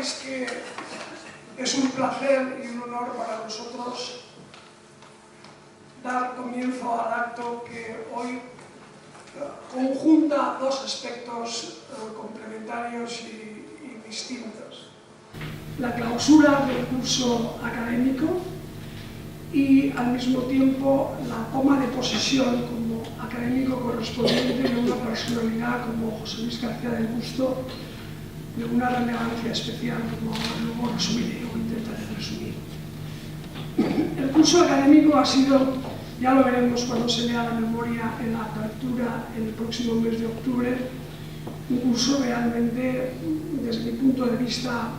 es que es un placer y un honor para nosotros dar comienzo al acto que hoy conjunta dos aspectos complementarios y distintos. La clausura del curso académico y al mismo tiempo la toma de posesión como académico correspondiente de una personalidad como José Luis García del Busto, de una relevancia especial, como luego resumiré o intentaré resumir. El curso académico ha sido, ya lo veremos cuando se lea la memoria en la apertura en el próximo mes de octubre, un curso realmente, desde mi punto de vista,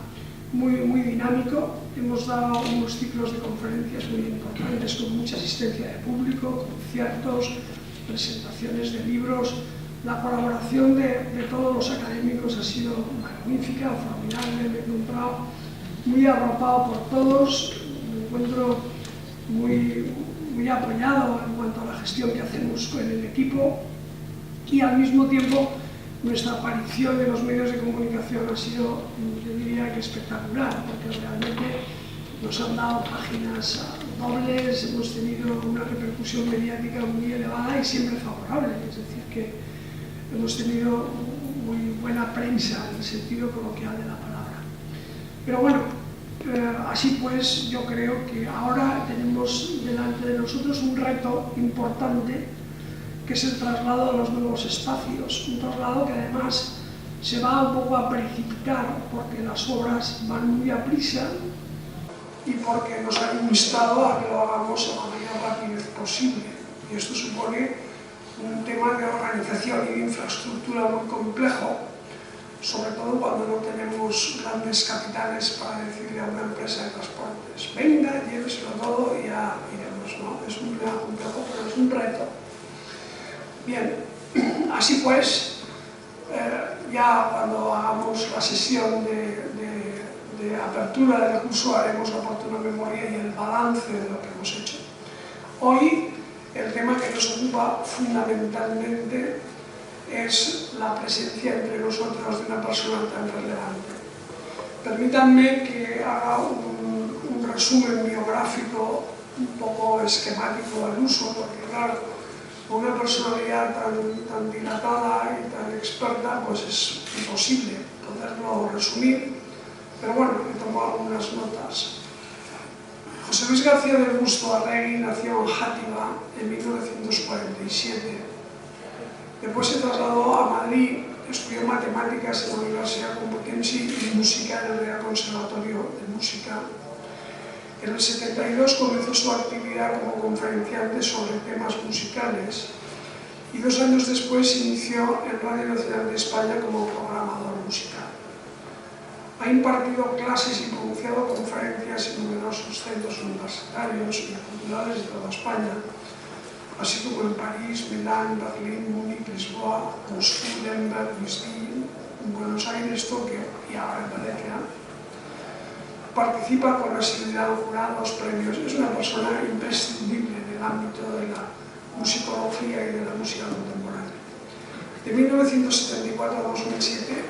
muy dinámico. Hemos dado unos ciclos de conferencias muy importantes con mucha asistencia de público, conciertos, presentaciones de libros. La colaboración de todos los académicos ha sido magnífica, formidable. Me he encontrado muy arropado por todos, me encuentro muy apoyado en cuanto a la gestión que hacemos con el equipo y al mismo tiempo nuestra aparición en los medios de comunicación ha sido, yo diría que espectacular, porque realmente nos han dado páginas dobles, hemos tenido una repercusión mediática muy elevada y siempre favorable, es decir, que hemos tenido muy buena prensa en el sentido coloquial de la palabra. Pero bueno, así pues, yo creo que ahora tenemos delante de nosotros un reto importante, que es el traslado a los nuevos espacios, un traslado que además se va un poco a precipitar porque las obras van muy a prisa y porque nos han instado a que lo hagamos a la mayor rapidez posible. Y esto supone un tema de organización y de infraestructura muy complejo, sobre todo cuando no tenemos grandes capitales para decirle a una empresa de transportes: venga, lléveselo todo y ya iremos, ¿no? Es un tema complejo, pero es un reto. Bien, así pues, ya cuando hagamos la sesión de apertura del curso haremos la oportuna memoria y el balance de lo que hemos hecho. Hoy el tema que nos ocupa fundamentalmente es la presencia entre nosotros de una persona tan relevante. Permítanme que haga un resumen biográfico un poco esquemático al uso, porque claro, con una personalidad tan dilatada y tan experta, pues es imposible poderlo resumir, pero bueno, he tomado algunas notas. José Luis García del Busto Arregui nació en Játiva en 1947. Después se trasladó a Madrid, estudió matemáticas en la Universidad Complutense y música en el Real Conservatorio de Música. En el 72 comenzó su actividad como conferenciante sobre temas musicales y 2 años después inició en Radio Nacional de España como programador musical. Ha impartido clases y pronunciado conferencias en numerosos centros universitarios y culturales de toda España, así como en París, Milán, Berlín, Múnich, Lisboa, Moscú, Lemberg, Visby, Buenos Aires, Tokio y ahora en Valencia. Participa con asiduidad en jurados, premios. Es una persona imprescindible en el ámbito de la musicología y de la música contemporánea. De 1974 a 2007,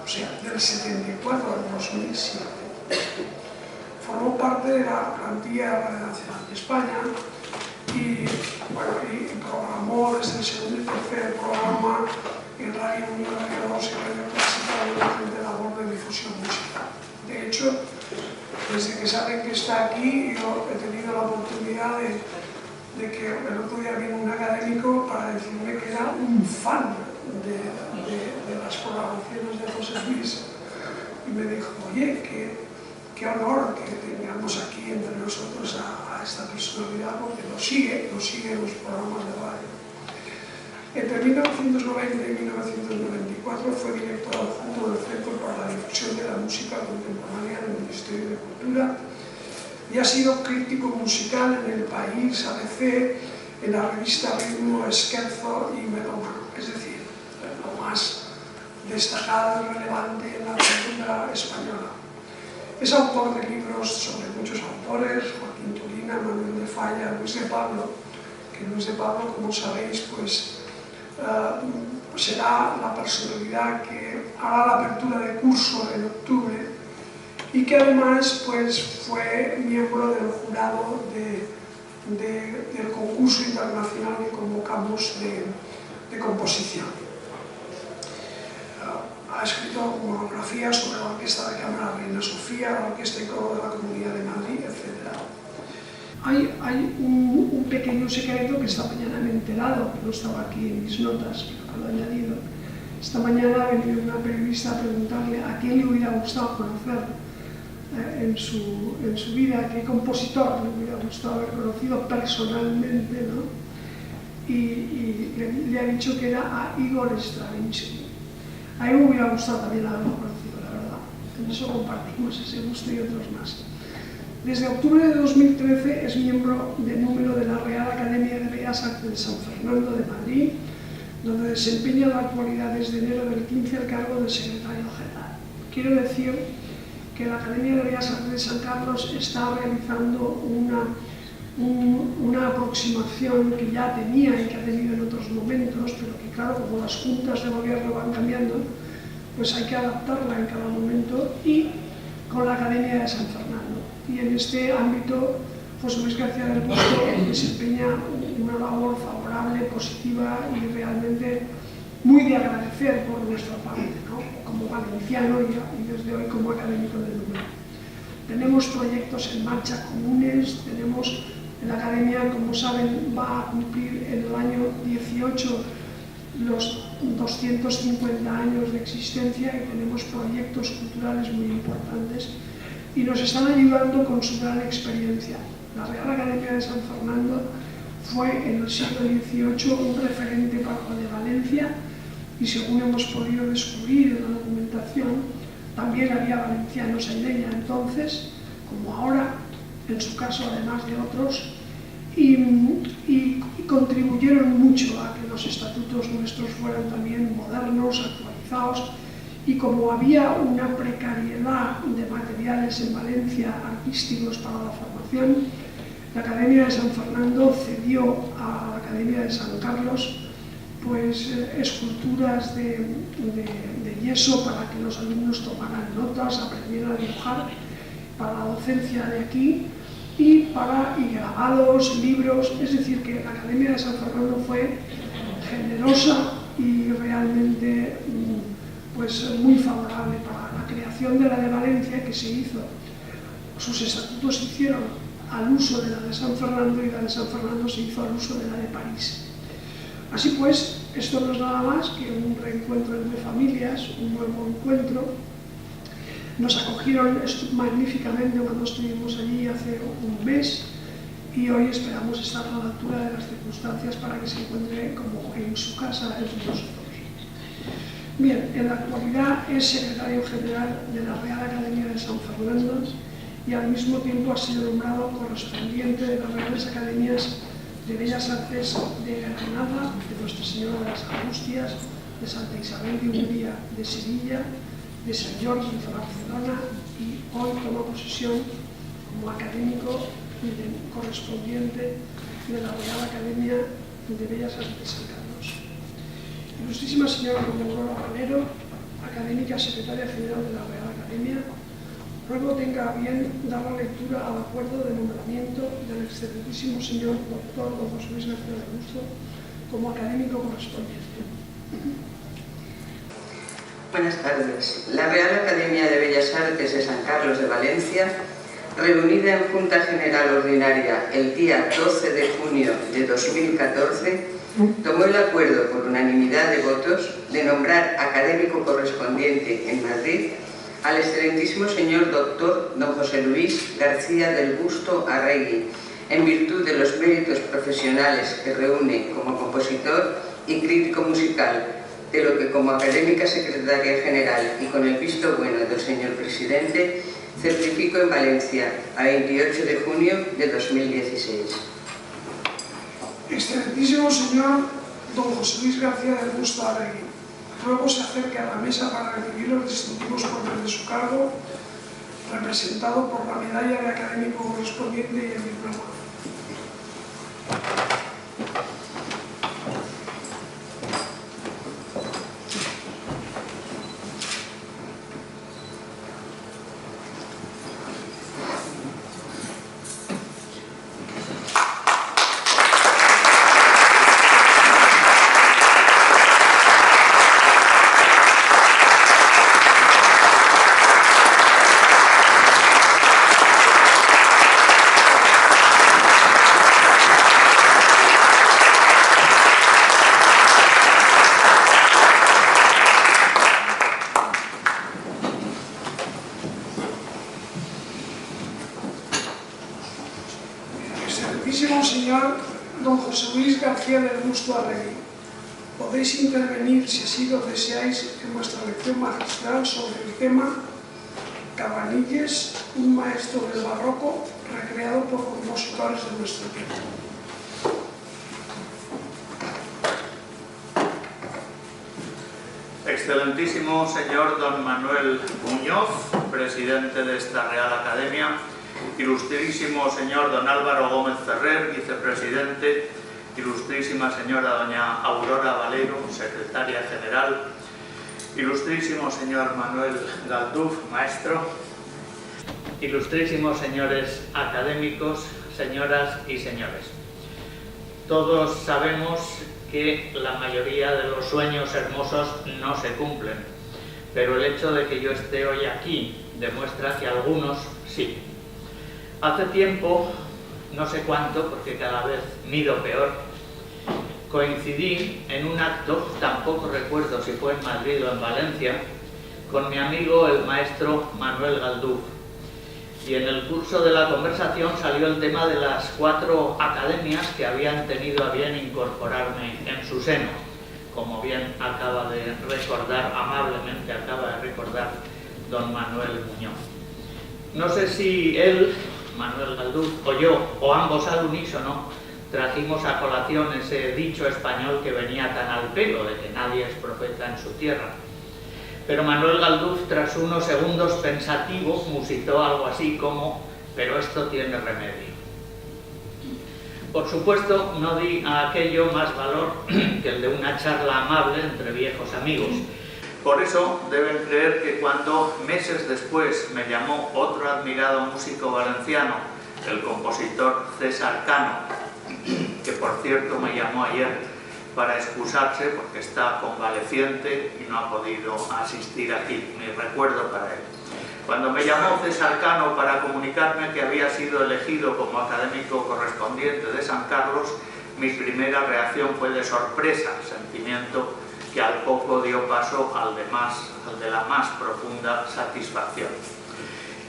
o sea, del 74 al 2007, formó parte de la plantilla de Radio Nacional de España y programó desde el segundo y tercer programa en Radio 1, Radio 2 y Radio Clásica de labor de difusión musical. De hecho, desde que saben que está aquí, yo he tenido la oportunidad de que el otro día vino un académico para decirme que era un fan de las programaciones de José Luis y me dijo: oye, qué honor que tengamos aquí entre nosotros a esta personalidad, porque lo sigue en los programas de radio. Entre 1990 y 1994 fue director adjunto del Centro para la Difusión de la Música Contemporánea del Ministerio de Cultura y ha sido crítico musical en El País, ABC, en la revista Ritmo, Scherzo y Melómano, es decir, lo más destacado y relevante en la cultura española. Es autor de libros sobre muchos autores: Joaquín Turina, Manuel de Falla, Luis de Pablo, que Luis de Pablo, como sabéis, pues será la personalidad que hará la apertura de curso en octubre y que además pues, fue miembro del jurado del concurso internacional que convocamos de composición. Ha escrito monografías sobre la Orquesta de Cámara Reina Sofía, la Orquesta y Coro de la Comunidad de Madrid, etc. Hay un pequeño secreto que esta mañana me he enterado, que no estaba aquí en mis notas, pero lo he añadido. Esta mañana ha venido una periodista a preguntarle a quién le hubiera gustado conocer en su vida, qué compositor le hubiera gustado haber conocido personalmente, ¿no? Y le ha dicho que era a Igor Stravinsky. A mí me hubiera gustado también haberlo conocido, la verdad. En eso compartimos ese gusto y otros más. Desde octubre de 2013 es miembro de número de la Real Academia de Bellas Artes de San Fernando de Madrid, donde desempeña en la actualidad desde enero del 15 el cargo de secretario general. Quiero decir que la Academia de Bellas Artes de San Carlos está realizando una aproximación que ya tenía y que ha tenido en otros momentos, pero que claro, como las juntas de gobierno van cambiando, pues hay que adaptarla en cada momento, y con la Academia de San Fernando. Y en este ámbito, José Luis García del Busto desempeña una labor favorable, positiva y realmente muy de agradecer por nuestra parte, ¿no? Como valenciano y desde hoy como académico del número. Tenemos proyectos en marcha comunes, tenemos en la Academia, como saben, va a cumplir en el año 18 los 250 años de existencia, y tenemos proyectos culturales muy importantes y nos están ayudando con su gran experiencia. La Real Academia de San Fernando fue en el siglo XVIII un referente para lo de Valencia, y según hemos podido descubrir en la documentación, también había valencianos en ella entonces, como ahora, en su caso además de otros, y contribuyeron mucho a que los estatutos nuestros fueran también modernos, actualizados, y como había una precariedad de materiales en Valencia artísticos para la formación, la Academia de San Fernando cedió a la Academia de San Carlos pues, esculturas de yeso para que los alumnos tomaran notas, aprendieran a dibujar para la docencia de aquí, y grabados, libros. Es decir, que la Academia de San Fernando fue generosa y realmente pues, muy favorable para la creación de la de Valencia, que se hizo. Sus estatutos se hicieron al uso de la de San Fernando, y la de San Fernando se hizo al uso de la de París. Así pues, esto no es nada más que un reencuentro entre familias, un nuevo encuentro. Nos acogieron magníficamente cuando estuvimos allí hace un mes, y hoy esperamos estar a la altura de las circunstancias para que se encuentre como en su casa entre nosotros. Bien, en la actualidad es secretario general de la Real Academia de San Fernando, y al mismo tiempo ha sido nombrado correspondiente de las Reales Academias de Bellas Artes de Granada, de Nuestra Señora de las Angustias, de Santa Isabel de Hungría, de Sevilla, de San Jordi de Barcelona, y hoy toma posesión como académico correspondiente de la Real Academia de Bellas Artes de San Carlos. Ilustrísima señora Aurora Valero, académica secretaria general de la Real Academia, ruego tenga a bien dar la lectura al acuerdo de nombramiento del excelentísimo señor doctor don José Luis García del Busto como académico correspondiente. Buenas tardes. La Real Academia de Bellas Artes de San Carlos de Valencia, reunida en Junta General Ordinaria el día 12 de junio de 2014, tomó el acuerdo por unanimidad de votos de nombrar académico correspondiente en Madrid al excelentísimo señor doctor don José Luis García del Busto Arregui, en virtud de los méritos profesionales que reúne como compositor y crítico musical, de lo que como académica secretaria general y con el visto bueno del señor presidente certifico en Valencia a 28 de junio de 2016. Excelentísimo señor don José Luis García del Busto Arregui, luego se acerque a la mesa para recibir los distintivos por de su cargo, representado por la medalla de académico correspondiente y el diploma. Augusto Arregui. Podéis intervenir, si así lo deseáis, en vuestra lección magistral sobre el tema Cabanilles, un maestro del barroco recreado por compositores de nuestro tiempo. Excelentísimo señor don Manuel Muñoz, presidente de esta Real Academia, ilustrísimo señor don Álvaro Gómez Ferrer, vicepresidente, ilustrísima señora doña Aurora Valero, secretaria general, ilustrísimo señor Manuel Galduf, maestro, ilustrísimos señores académicos, señoras y señores. Todos sabemos que la mayoría de los sueños hermosos no se cumplen, pero el hecho de que yo esté hoy aquí demuestra que algunos sí. Hace tiempo, no sé cuánto, porque cada vez mido peor, coincidí en un acto, tampoco recuerdo si fue en Madrid o en Valencia, con mi amigo el maestro Manuel Galduf. Y en el curso de la conversación salió el tema de las 4 academias que habían tenido a bien incorporarme en su seno, como bien acaba de recordar, amablemente acaba de recordar don Manuel Muñoz. No sé si él, Manuel Galduf, o yo, o ambos al unísono, trajimos a colación ese dicho español que venía tan al pelo de que nadie es profeta en su tierra. Pero Manuel Galduf, tras unos segundos pensativos, musitó algo así como: pero esto tiene remedio. Por supuesto, no di a aquello más valor que el de una charla amable entre viejos amigos. Por eso deben creer que cuando meses después me llamó otro admirado músico valenciano, el compositor César Cano, que por cierto me llamó ayer para excusarse porque está convaleciente y no ha podido asistir aquí, mi recuerdo para él. Cuando me llamó César Cano para comunicarme que había sido elegido como académico correspondiente de San Carlos, mi primera reacción fue de sorpresa, sentimiento que al poco dio paso al de la más profunda satisfacción.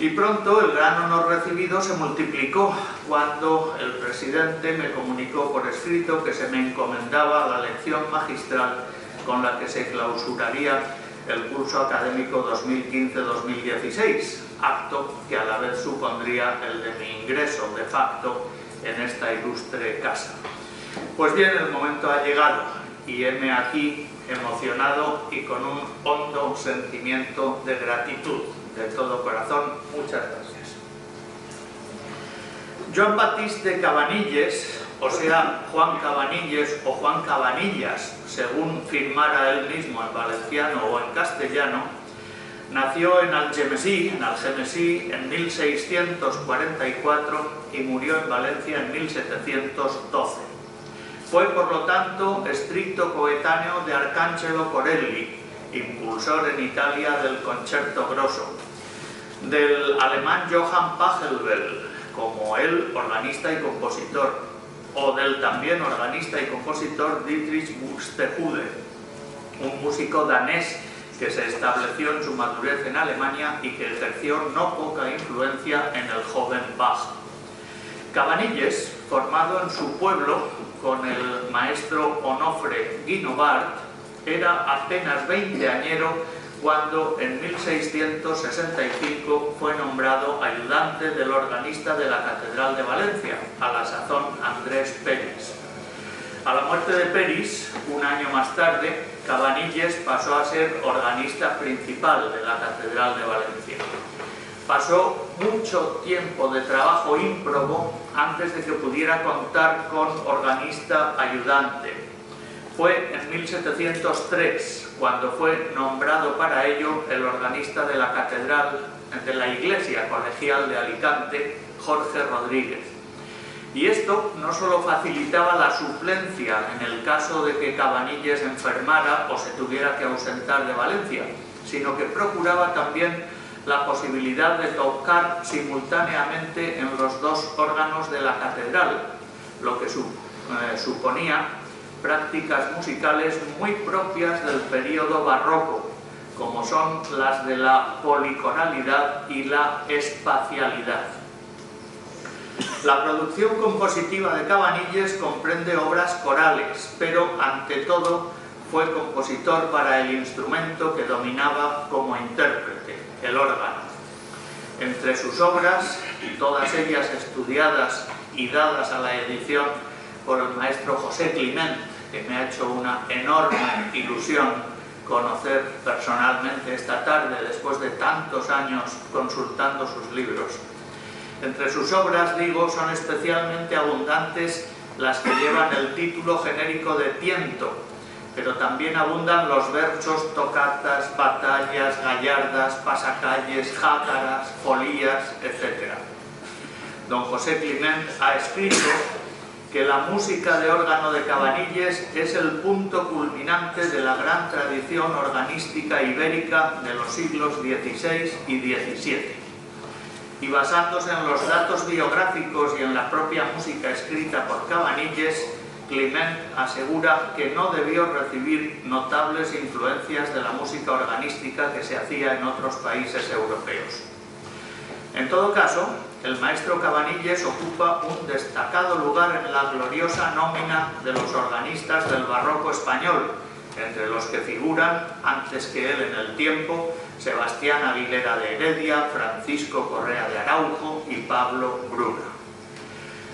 Y pronto el gran honor recibido se multiplicó cuando el presidente me comunicó por escrito que se me encomendaba la lección magistral con la que se clausuraría el curso académico 2015-2016, acto que a la vez supondría el de mi ingreso de facto en esta ilustre casa. Pues bien, el momento ha llegado y heme aquí emocionado y con un hondo sentimiento de gratitud. De todo corazón, muchas gracias. Joan Batiste Cabanilles, o sea, Juan Cabanilles o Juan Cabanillas, según firmara él mismo en valenciano o en castellano, nació en Algemesí, en 1644 y murió en Valencia en 1712. Fue, por lo tanto, estricto coetáneo de Arcangelo Corelli, impulsor en Italia del concerto grosso, del alemán Johann Pachelbel, como él, organista y compositor, o del también organista y compositor Dietrich Buxtehude, un músico danés que se estableció en su madurez en Alemania y que ejerció no poca influencia en el joven Bach. Cabanilles, formado en su pueblo con el maestro Onofre Guinovart, era apenas 20añero cuando en 1665 fue nombrado ayudante del organista de la Catedral de Valencia, a la sazón Andrés Peris. A la muerte de Peris, un año más tarde, Cabanilles pasó a ser organista principal de la Catedral de Valencia. Pasó mucho tiempo de trabajo ímprobo antes de que pudiera contar con organista ayudante. Fue en 1703 cuando fue nombrado para ello el organista de la Catedral de la Iglesia Colegial de Alicante, Jorge Rodríguez. Y esto no solo facilitaba la suplencia en el caso de que Cabanilles enfermara o se tuviera que ausentar de Valencia, sino que procuraba también la posibilidad de tocar simultáneamente en los dos órganos de la catedral, lo que suponía prácticas musicales muy propias del período barroco, como son las de la policonalidad y la espacialidad. La producción compositiva de Cabanilles comprende obras corales, pero ante todo fue compositor para el instrumento que dominaba como intérprete, el órgano. Entre sus obras, todas ellas estudiadas y dadas a la edición por el maestro José Climent, que me ha hecho una enorme ilusión conocer personalmente esta tarde, después de tantos años consultando sus libros. Entre sus obras, digo, son especialmente abundantes las que llevan el título genérico de tiento, pero también abundan los versos, tocatas, batallas, gallardas, pasacalles, jácaras, folías, etc. Don José Climent ha escrito que la música de órgano de Cabanilles es el punto culminante de la gran tradición organística ibérica de los siglos XVI y XVII. Y basándose en los datos biográficos y en la propia música escrita por Cabanilles, Climent asegura que no debió recibir notables influencias de la música organística que se hacía en otros países europeos. En todo caso, el maestro Cabanilles ocupa un destacado lugar en la gloriosa nómina de los organistas del barroco español, entre los que figuran, antes que él en el tiempo, Sebastián Aguilera de Heredia, Francisco Correa de Araujo y Pablo Bruna.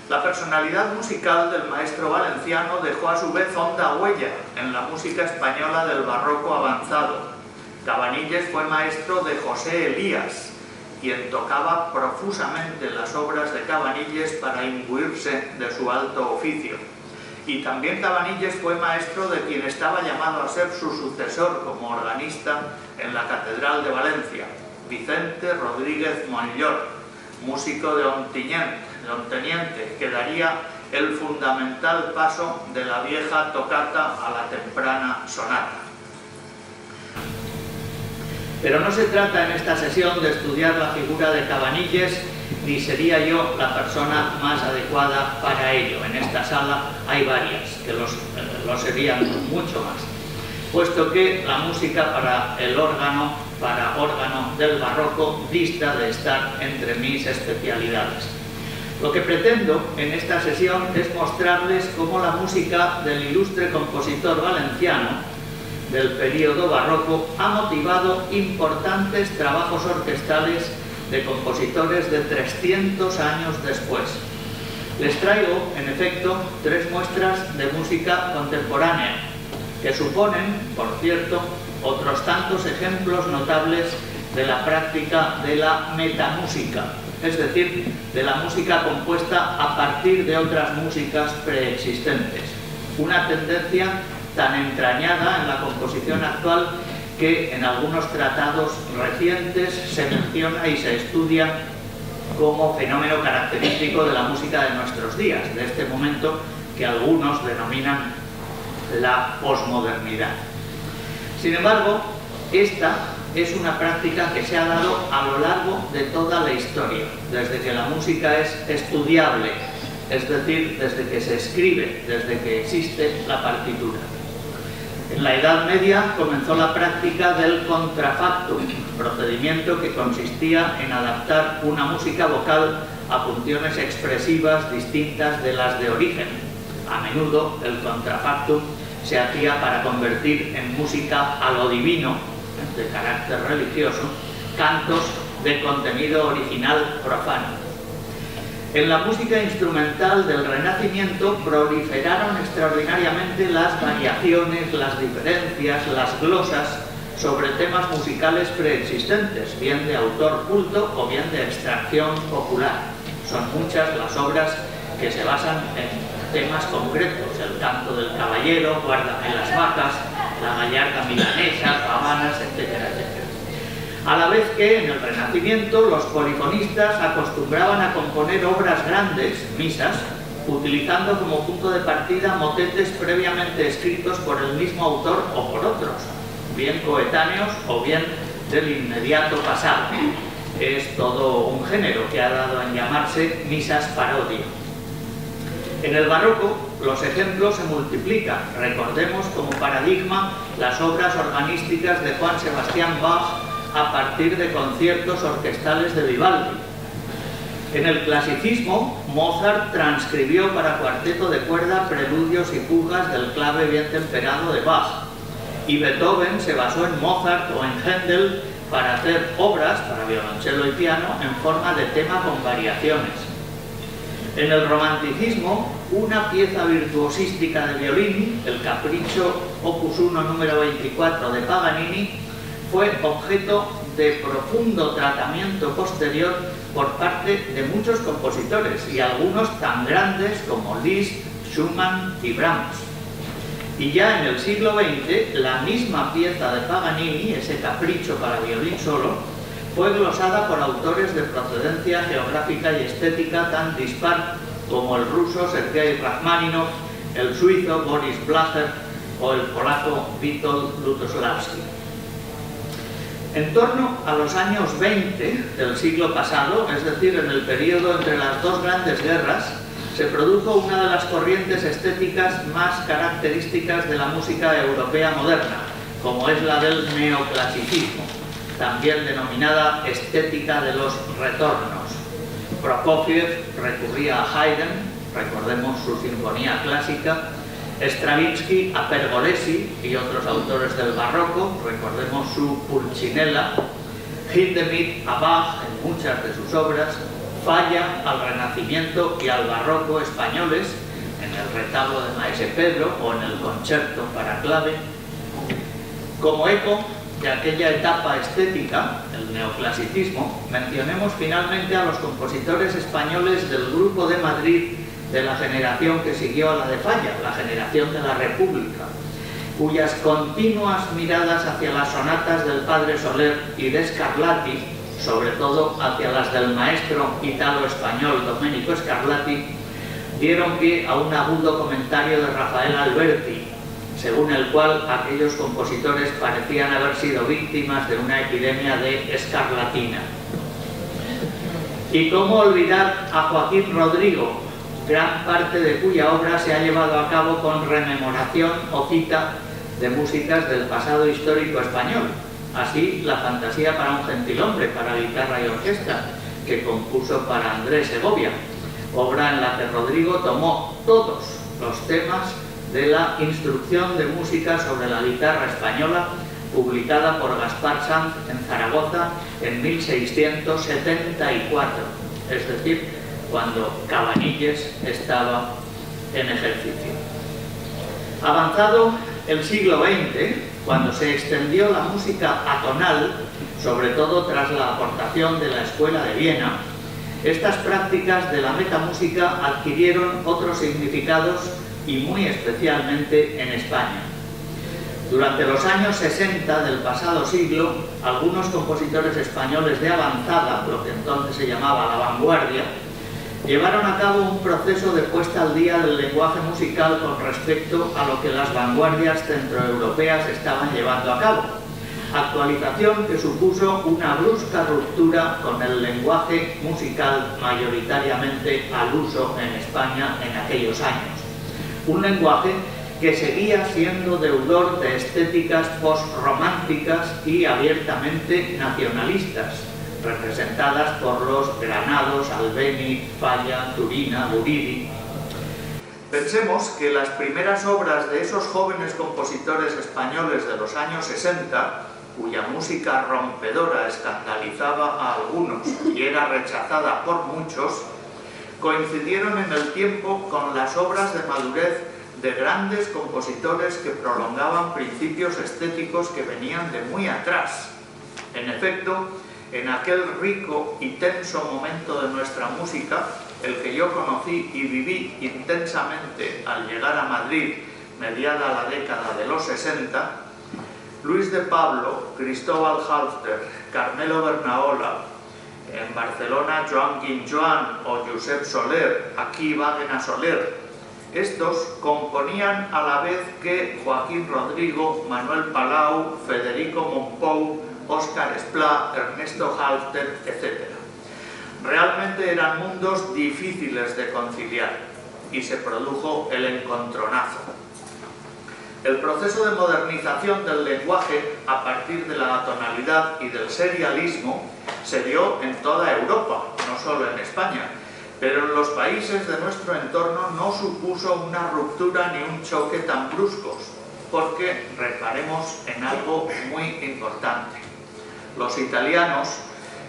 La personalidad musical del maestro valenciano dejó a su vez honda huella en la música española del barroco avanzado. Cabanilles fue maestro de José Elías, quien tocaba profusamente las obras de Cabanilles para imbuirse de su alto oficio. Y también Cabanilles fue maestro de quien estaba llamado a ser su sucesor como organista en la Catedral de Valencia, Vicente Rodríguez Monllor, músico de Onteniente, que daría el fundamental paso de la vieja tocata a la temprana sonata. Pero no se trata en esta sesión de estudiar la figura de Cabanilles, ni sería yo la persona más adecuada para ello. En esta sala hay varias que lo serían mucho más, puesto que la música para órgano del barroco dista de estar entre mis especialidades. Lo que pretendo en esta sesión es mostrarles cómo la música del ilustre compositor valenciano del período barroco ha motivado importantes trabajos orquestales de compositores de 300 años después. Les traigo, en efecto, 3 muestras de música contemporánea, que suponen, por cierto, otros tantos ejemplos notables de la práctica de la metamúsica, es decir, de la música compuesta a partir de otras músicas preexistentes. Una tendencia tan entrañada en la composición actual que en algunos tratados recientes se menciona y se estudia como fenómeno característico de la música de nuestros días, de este momento que algunos denominan la posmodernidad. Sin embargo, esta es una práctica que se ha dado a lo largo de toda la historia, desde que la música es estudiable, es decir, desde que se escribe, desde que existe la partitura. En la Edad Media comenzó la práctica del contrafactum, procedimiento que consistía en adaptar una música vocal a funciones expresivas distintas de las de origen. A menudo el contrafactum se hacía para convertir en música a lo divino, de carácter religioso, cantos de contenido original profano. En la música instrumental del Renacimiento proliferaron extraordinariamente las variaciones, las diferencias, las glosas sobre temas musicales preexistentes, bien de autor culto o bien de extracción popular. Son muchas las obras que se basan en temas concretos: el canto del caballero, Guárdame las vacas, la gallarda milanesa, pavanas, etcétera, etcétera. A la vez que en el Renacimiento los polifonistas acostumbraban a componer obras grandes, misas, utilizando como punto de partida motetes previamente escritos por el mismo autor o por otros, bien coetáneos o bien del inmediato pasado. Es todo un género que ha dado en llamarse misas parodia. En el barroco los ejemplos se multiplican. Recordemos como paradigma las obras organísticas de Juan Sebastián Bach a partir de conciertos orquestales de Vivaldi. En el clasicismo, Mozart transcribió para cuarteto de cuerda preludios y fugas del clave bien temperado de Bach, y Beethoven se basó en Mozart o en Händel para hacer obras para violonchelo y piano en forma de tema con variaciones. En el romanticismo, una pieza virtuosística de violín, el Capriccio Opus 1 número 24 de Paganini, fue objeto de profundo tratamiento posterior por parte de muchos compositores, y algunos tan grandes como Liszt, Schumann y Brahms. Y ya en el siglo XX, la misma pieza de Paganini, ese capricho para violín solo, fue glosada por autores de procedencia geográfica y estética tan dispar como el ruso Sergei Rachmaninoff, el suizo Boris Blacher o el polaco Witold Lutosławski. En torno a los años 20 del siglo pasado, es decir, en el periodo entre las dos grandes guerras, se produjo una de las corrientes estéticas más características de la música europea moderna, como es la del neoclasicismo, también denominada estética de los retornos. Prokofiev recurría a Haydn, recordemos su sinfonía clásica, Stravinsky a Pergolesi y otros autores del barroco, recordemos su Pulcinella, Hindemith a Bach en muchas de sus obras, Falla al Renacimiento y al barroco españoles, en el retablo de Maese Pedro o en el concierto para clave. Como eco de aquella etapa estética, el neoclasicismo, mencionemos finalmente a los compositores españoles del Grupo de Madrid de la generación que siguió a la de Falla, la generación de la República, cuyas continuas miradas hacia las sonatas del padre Soler y de Scarlatti, sobre todo hacia las del maestro italo-español Domenico Scarlatti, dieron pie a un agudo comentario de Rafael Alberti, según el cual aquellos compositores parecían haber sido víctimas de una epidemia de escarlatina. Y cómo olvidar a Joaquín Rodrigo, gran parte de cuya obra se ha llevado a cabo con rememoración o cita de músicas del pasado histórico español. Así, La fantasía para un gentilhombre, para guitarra y orquesta, que compuso para Andrés Segovia, obra en la que Rodrigo tomó todos los temas de la Instrucción de música sobre la guitarra española, publicada por Gaspar Sanz en Zaragoza en 1674, es decir, cuando Cabanilles estaba en ejercicio. Avanzado el siglo XX, cuando se extendió la música atonal, sobre todo tras la aportación de la Escuela de Viena, estas prácticas de la metamúsica adquirieron otros significados y muy especialmente en España. Durante los años 60 del pasado siglo, algunos compositores españoles de avanzada, lo que entonces se llamaba la vanguardia, llevaron a cabo un proceso de puesta al día del lenguaje musical con respecto a lo que las vanguardias centroeuropeas estaban llevando a cabo, actualización que supuso una brusca ruptura con el lenguaje musical mayoritariamente al uso en España en aquellos años. Un lenguaje que seguía siendo deudor de estéticas postrománticas y abiertamente nacionalistas, representadas por los Granados, Albéniz, Falla, Turina, Guridi. Pensemos que las primeras obras de esos jóvenes compositores españoles de los años 60, cuya música rompedora escandalizaba a algunos y era rechazada por muchos, coincidieron en el tiempo con las obras de madurez de grandes compositores que prolongaban principios estéticos que venían de muy atrás. En efecto, en aquel rico y tenso momento de nuestra música, el que yo conocí y viví intensamente al llegar a Madrid, mediada la década de los 60, Luis de Pablo, Cristóbal Halfter, Carmelo Bernaola, en Barcelona Joan Guinjoan o Josep Soler, aquí Wagner Soler, estos componían a la vez que Joaquín Rodrigo, Manuel Palau, Federico Mompou, Óscar Esplá, Ernesto Halfter, etc. Realmente eran mundos difíciles de conciliar y se produjo el encontronazo. El proceso de modernización del lenguaje a partir de la atonalidad y del serialismo se dio en toda Europa, no solo en España, pero en los países de nuestro entorno no supuso una ruptura ni un choque tan bruscos, porque reparemos en algo muy importante. Los italianos,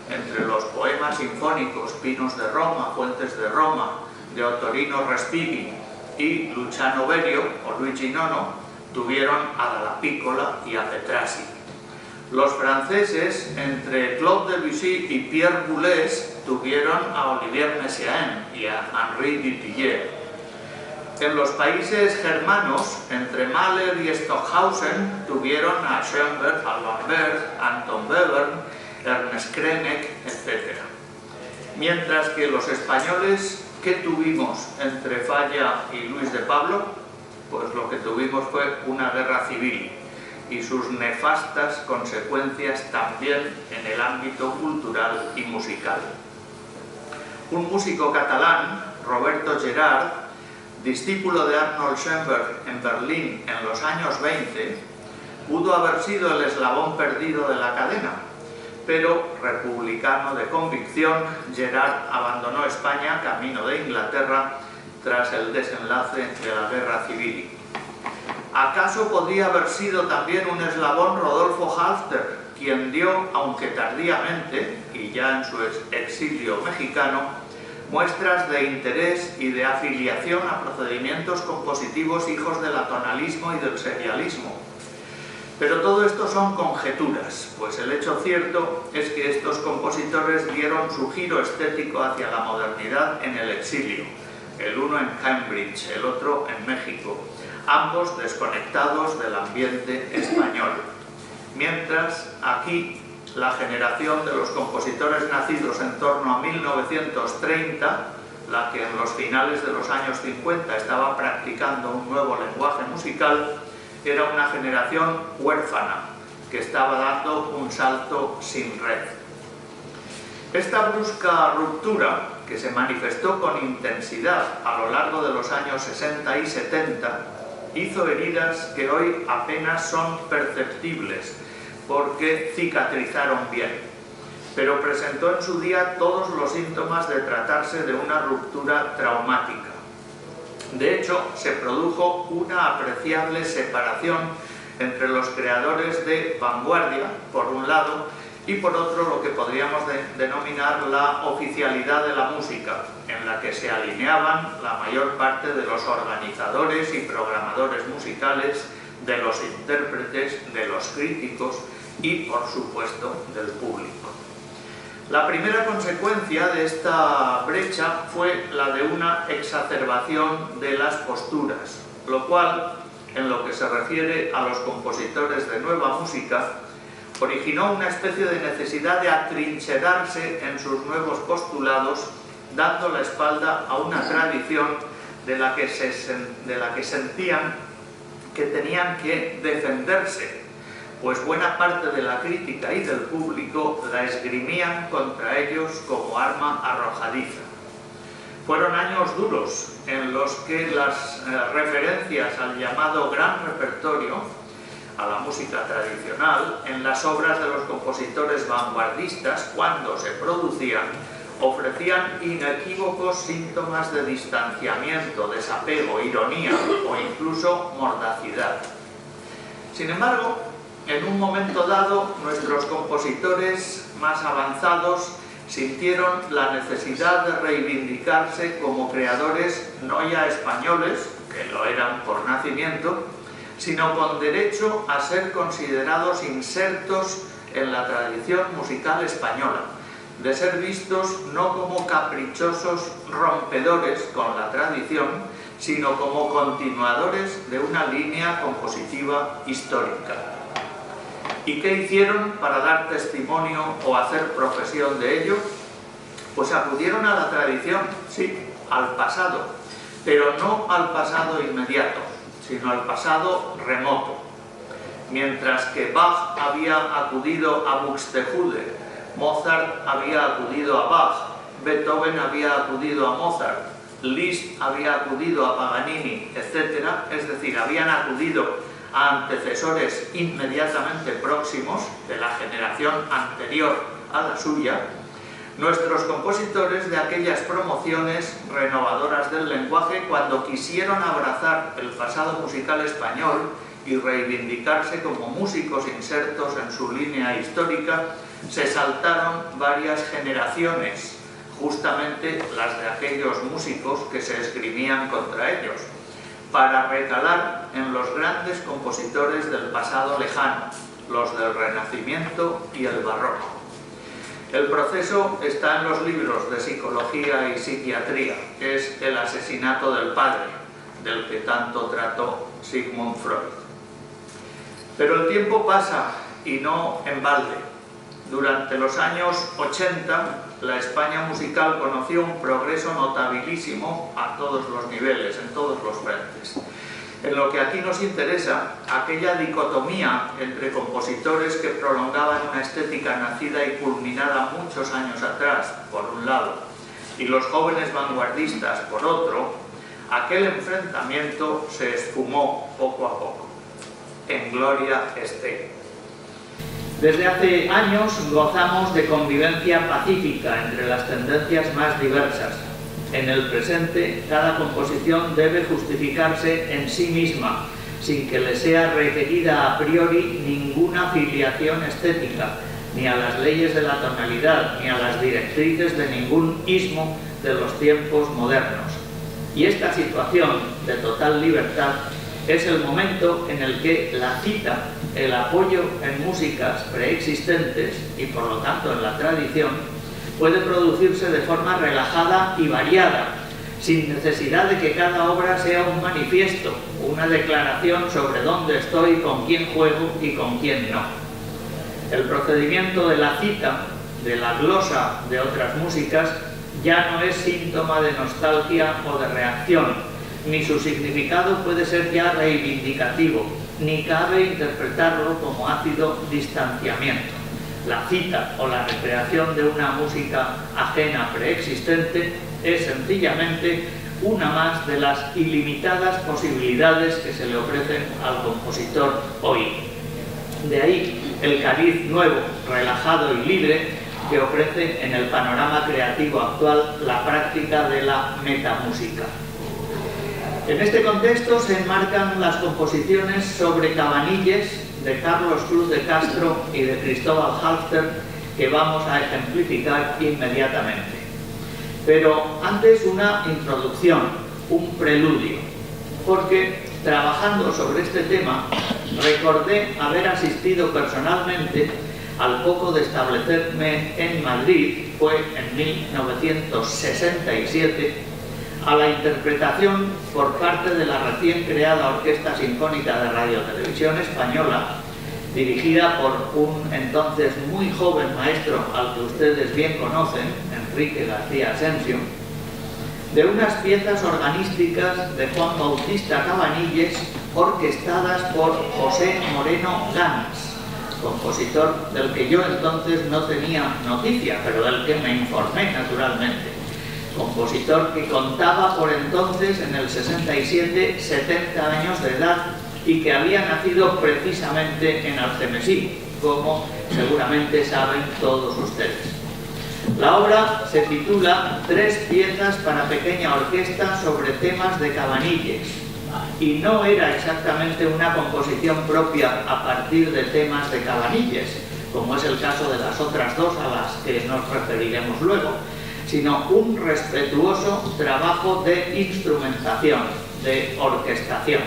entre los poemas sinfónicos Pinos de Roma, Fuentes de Roma, de Ottorino Respighi y Luciano Berio o Luigi Nono, tuvieron a Dalla Piccola y a Petrassi. Los franceses, entre Claude Debussy y Pierre Boulez, tuvieron a Olivier Messiaen y a Henri Dutilleux. En los países germanos, entre Mahler y Stockhausen, tuvieron a Schoenberg, Alban Berg, Anton Webern, Ernest Krenek, etc. Mientras que los españoles, ¿qué tuvimos entre Falla y Luis de Pablo? Pues lo que tuvimos fue una guerra civil y sus nefastas consecuencias también en el ámbito cultural y musical. Un músico catalán, Roberto Gerard, discípulo de Arnold Schoenberg en Berlín en los años 20, pudo haber sido el eslabón perdido de la cadena, pero republicano de convicción, Gerard abandonó España camino de Inglaterra tras el desenlace de la Guerra Civil. ¿Acaso podría haber sido también un eslabón Rodolfo Halfter, quien dio, aunque tardíamente, y ya en su exilio mexicano, muestras de interés y de afiliación a procedimientos compositivos hijos del atonalismo y del serialismo? Pero todo esto son conjeturas, pues el hecho cierto es que estos compositores dieron su giro estético hacia la modernidad en el exilio, el uno en Cambridge, el otro en México, ambos desconectados del ambiente español. Mientras aquí la generación de los compositores nacidos en torno a 1930, la que en los finales de los años 50 estaba practicando un nuevo lenguaje musical, era una generación huérfana que estaba dando un salto sin red. Esta brusca ruptura, que se manifestó con intensidad a lo largo de los años 60 y 70, hizo heridas que hoy apenas son perceptibles porque cicatrizaron bien, pero presentó en su día todos los síntomas de tratarse de una ruptura traumática. De hecho, se produjo una apreciable separación entre los creadores de vanguardia, por un lado, y por otro lo que podríamos denominar la oficialidad de la música, en la que se alineaban la mayor parte de los organizadores y programadores musicales, de los intérpretes, de los críticos y, por supuesto, del público. La primera consecuencia de esta brecha fue la de una exacerbación de las posturas, lo cual, en lo que se refiere a los compositores de nueva música, originó una especie de necesidad de atrincherarse en sus nuevos postulados, dando la espalda a una tradición de la que sentían que tenían que defenderse, pues buena parte de la crítica y del público la esgrimían contra ellos como arma arrojadiza. Fueron años duros en los que las referencias al llamado gran repertorio, a la música tradicional, en las obras de los compositores vanguardistas, cuando se producían, ofrecían inequívocos síntomas de distanciamiento, desapego, ironía o incluso mordacidad. Sin embargo, en un momento dado, nuestros compositores más avanzados sintieron la necesidad de reivindicarse como creadores no ya españoles, que lo eran por nacimiento, sino con derecho a ser considerados insertos en la tradición musical española, de ser vistos no como caprichosos rompedores con la tradición, sino como continuadores de una línea compositiva histórica. ¿Y qué hicieron para dar testimonio o hacer profesión de ello? Pues acudieron a la tradición, sí, al pasado, pero no al pasado inmediato, sino al pasado remoto. Mientras que Bach había acudido a Buxtehude, Mozart había acudido a Bach, Beethoven había acudido a Mozart, Liszt había acudido a Paganini, etc. Es decir, habían acudido a antecesores inmediatamente próximos de la generación anterior a la suya. nuestros compositores de aquellas promociones renovadoras del lenguaje, cuando quisieron abrazar el pasado musical español y reivindicarse como músicos insertos en su línea histórica, se saltaron varias generaciones, justamente las de aquellos músicos que se esgrimían contra ellos, para recalar en los grandes compositores del pasado lejano, los del Renacimiento y el Barroco. El proceso está en los libros de psicología y psiquiatría, que es El asesinato del padre, del que tanto trató Sigmund Freud. Pero el tiempo pasa, y no en balde. Durante los años 80, la España musical conoció un progreso notabilísimo a todos los niveles, en todos los frentes. En lo que aquí nos interesa, aquella dicotomía entre compositores que prolongaban una estética nacida y culminada muchos años atrás, por un lado, y los jóvenes vanguardistas, por otro, aquel enfrentamiento se esfumó poco a poco. En gloria esté. Desde hace años gozamos de convivencia pacífica entre las tendencias más diversas. En el presente, cada composición debe justificarse en sí misma, sin que le sea requerida a priori ninguna filiación estética, ni a las leyes de la tonalidad, ni a las directrices de ningún ismo de los tiempos modernos. Y esta situación de total libertad es el momento en el que la cita, el apoyo en músicas preexistentes y por lo tanto en la tradición, puede producirse de forma relajada y variada, sin necesidad de que cada obra sea un manifiesto, una declaración sobre dónde estoy, con quién juego y con quién no. El procedimiento de la cita, de la glosa de otras músicas, ya no es síntoma de nostalgia o de reacción, ni su significado puede ser ya reivindicativo, ni cabe interpretarlo como ácido distanciamiento. La cita o la recreación de una música ajena preexistente es sencillamente una más de las ilimitadas posibilidades que se le ofrecen al compositor hoy. De ahí el cariz nuevo, relajado y libre que ofrece en el panorama creativo actual la práctica de la metamúsica. En este contexto se enmarcan las composiciones sobre cabanilles de Carlos Cruz de Castro y de Cristóbal Halffter, que vamos a ejemplificar inmediatamente. Pero antes una introducción, un preludio, porque trabajando sobre este tema recordé haber asistido personalmente, al poco de establecerme en Madrid, fue en 1967, a la interpretación por parte de la recién creada Orquesta Sinfónica de Radio-Televisión Española, dirigida por un entonces muy joven maestro al que ustedes bien conocen, Enrique García Asensio, de unas piezas organísticas de Juan Bautista Cabanilles orquestadas por José Moreno Gans, compositor del que yo entonces no tenía noticia, pero del que me informé naturalmente. Compositor que contaba por entonces, en el 67, 70 años de edad y que había nacido precisamente en Algemesí, como seguramente saben todos ustedes. La obra se titula Tres piezas para pequeña orquesta sobre temas de Cabanilles y no era exactamente una composición propia a partir de temas de Cabanilles, como es el caso de las otras dos a las que nos referiremos luego, sino un respetuoso trabajo de instrumentación, de orquestación.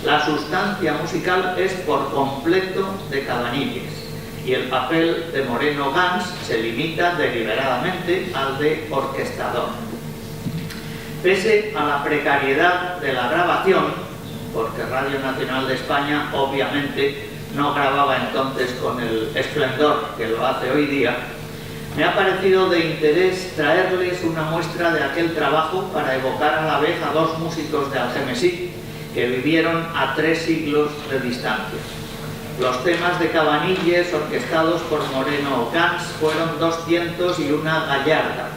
La sustancia musical es por completo de Cabanilles y el papel de Moreno Gans se limita deliberadamente al de orquestador. Pese a la precariedad de la grabación, porque Radio Nacional de España obviamente no grababa entonces con el esplendor que lo hace hoy día, me ha parecido de interés traerles una muestra de aquel trabajo para evocar a la vez a dos músicos de Algemesí que vivieron a 3 siglos de distancia. Los temas de Cabanilles orquestados por Moreno Gans fueron 201 gallarda.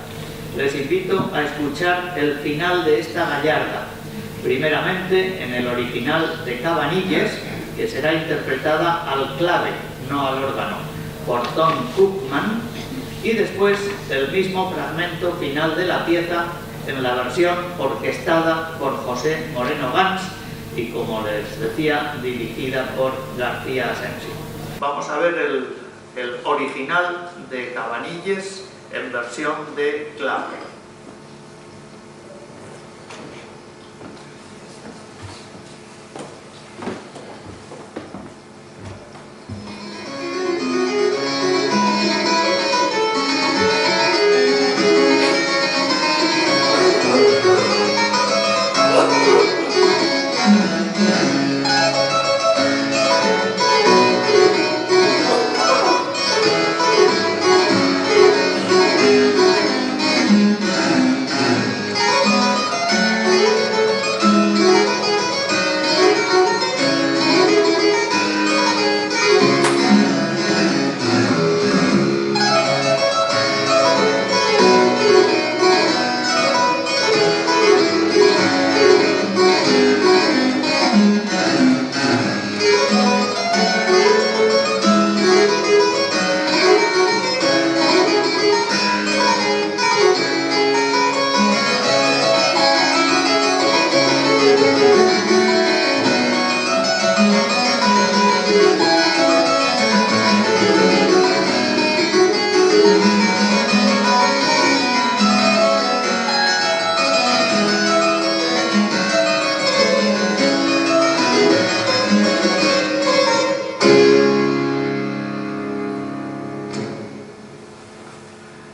Les invito a escuchar el final de esta gallarda, primeramente en el original de Cabanilles, que será interpretada al clave, no al órgano, por Tom Koopman, y después el mismo fragmento final de la pieza en la versión orquestada por José Moreno Gans y, como les decía, dirigida por García Asensio. Vamos a ver el original de Cabanilles en versión de clave.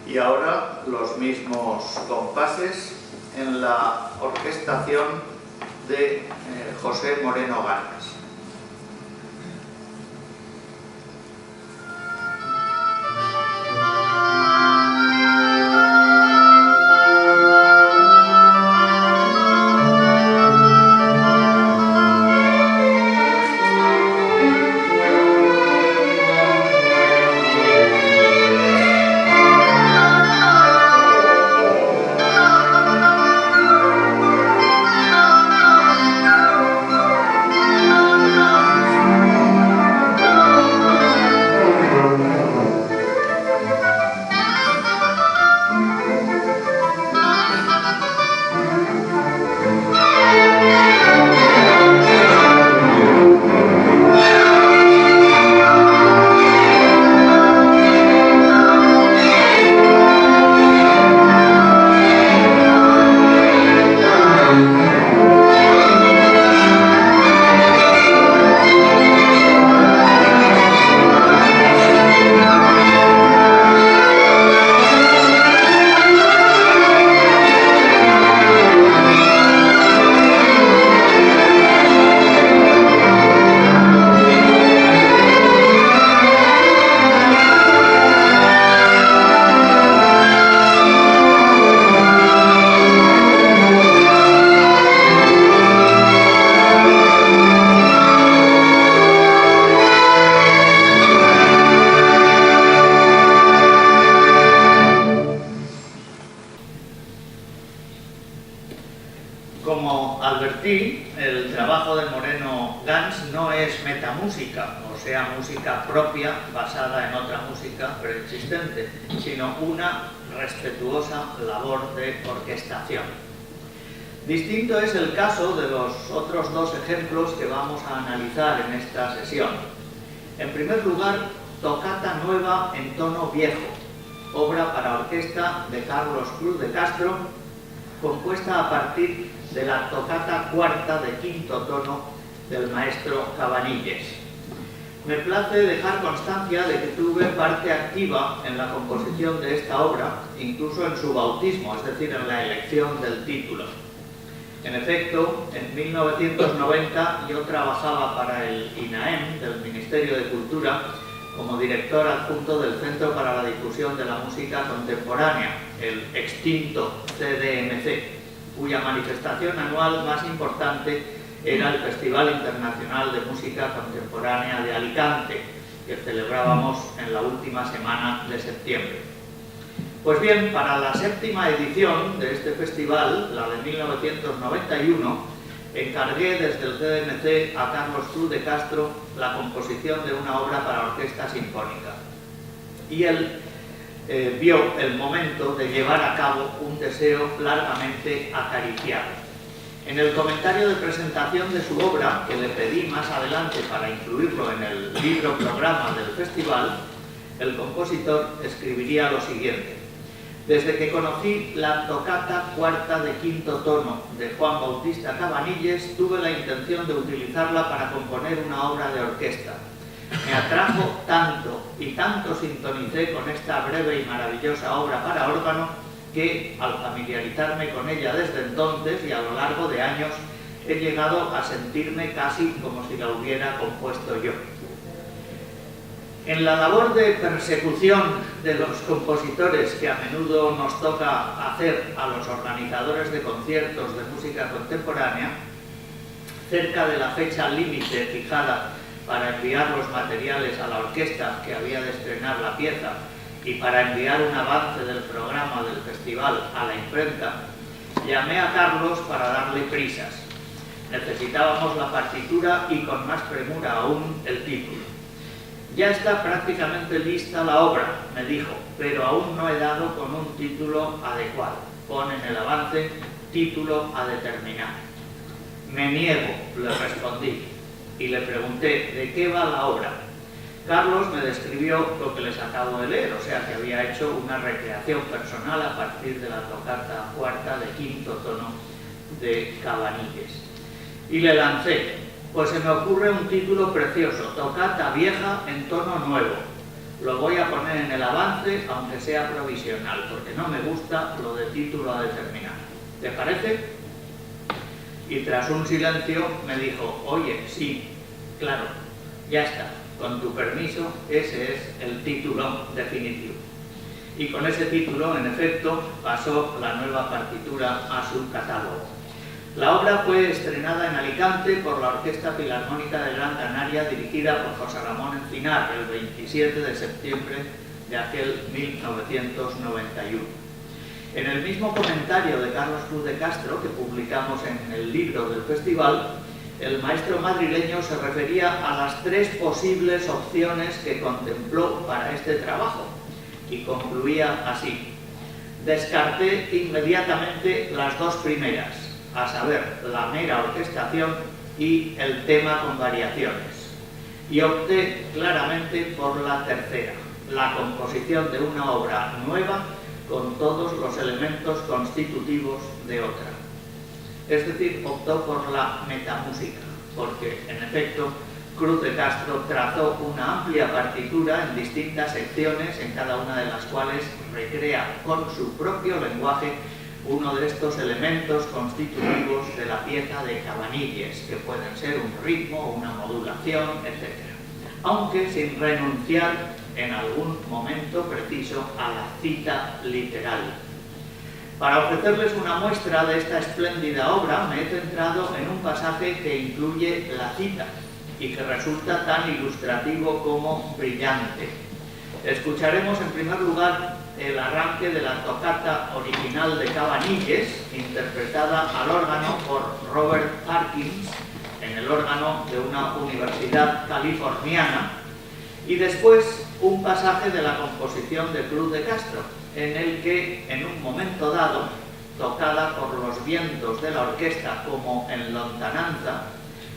Y ahora los mismos compases en la orquestación de José Moreno Gans. Como advertí, el trabajo de Moreno Gans no es metamúsica, o sea, música propia basada en otra música preexistente, sino una respetuosa labor de orquestación. Distinto es el caso de los otros dos ejemplos que vamos a analizar en esta sesión. En primer lugar, Tocata Nueva en tono viejo, obra para orquesta de Carlos Cruz de Castro, compuesta a partir de la Tocata Cuarta de quinto tono del maestro Cabanilles. Me place dejar constancia de que tuve parte activa en la composición de esta obra, incluso en su bautismo, es decir, en la elección del título. En efecto, en 1990 yo trabajaba para el INAEM, del Ministerio de Cultura, como director adjunto del Centro para la Difusión de la Música Contemporánea, el extinto CDMC, cuya manifestación anual más importante era el Festival Internacional de Música Contemporánea de Alicante, que celebrábamos en la última semana de septiembre. Pues bien, para la séptima edición de este festival, la de 1991, encargué desde el CDMC a Carlos Cruz de Castro la composición de una obra para orquesta sinfónica. Y él vio el momento de llevar a cabo un deseo largamente acariciado. En el comentario de presentación de su obra, que le pedí más adelante para incluirlo en el libro programa del festival, el compositor escribiría lo siguiente: desde que conocí la tocata cuarta de quinto tono de Juan Bautista Cabanilles, tuve la intención de utilizarla para componer una obra de orquesta. Me atrajo tanto y tanto sintonicé con esta breve y maravillosa obra para órgano que, al familiarizarme con ella desde entonces y a lo largo de años, he llegado a sentirme casi como si la hubiera compuesto yo. En la labor de persecución de los compositores que a menudo nos toca hacer a los organizadores de conciertos de música contemporánea, cerca de la fecha límite fijada para enviar los materiales a la orquesta que había de estrenar la pieza y para enviar un avance del programa del festival a la imprenta, llamé a Carlos para darle prisas. Necesitábamos la partitura y con más premura aún el título. Ya está prácticamente lista la obra, me dijo, pero aún no he dado con un título adecuado. Pon en el avance título a determinar. Me niego, le respondí, y le pregunté de qué va la obra. Carlos me describió lo que les acabo de leer, o sea que había hecho una recreación personal a partir de la tocata cuarta de quinto tono de Cabanilles. Y le lancé: pues se me ocurre un título precioso, tocata vieja en tono nuevo. Lo voy a poner en el avance, aunque sea provisional, porque no me gusta lo de título a determinar. ¿Te parece? Y tras un silencio me dijo: oye, sí, claro, ya está. Con tu permiso, ese es el título definitivo. Y con ese título, en efecto, pasó la nueva partitura a su catálogo. La obra fue estrenada en Alicante por la Orquesta Filarmónica de Gran Canaria, dirigida por José Ramón Encinar, el 27 de septiembre de aquel 1991. En el mismo comentario de Carlos Cruz de Castro, que publicamos en el libro del festival, el maestro madrileño se refería a las tres posibles opciones que contempló para este trabajo y concluía así: descarté inmediatamente las dos primeras, a saber, la mera orquestación y el tema con variaciones, y opté claramente por la tercera, la composición de una obra nueva con todos los elementos constitutivos de otra. Es decir, optó por la metamúsica, porque, en efecto, Cruz de Castro trazó una amplia partitura en distintas secciones, en cada una de las cuales recrea con su propio lenguaje uno de estos elementos constitutivos de la pieza de Cabanilles, que pueden ser un ritmo, una modulación, etc., aunque sin renunciar en algún momento preciso a la cita literal. Para ofrecerles una muestra de esta espléndida obra, me he centrado en un pasaje que incluye la cita y que resulta tan ilustrativo como brillante. Escucharemos en primer lugar el arranque de la tocata original de Cabanilles, interpretada al órgano por Robert Harkins, en el órgano de una universidad californiana, y después un pasaje de la composición de Cruz de Castro, en el que, en un momento dado, tocada por los vientos de la orquesta como en lontananza,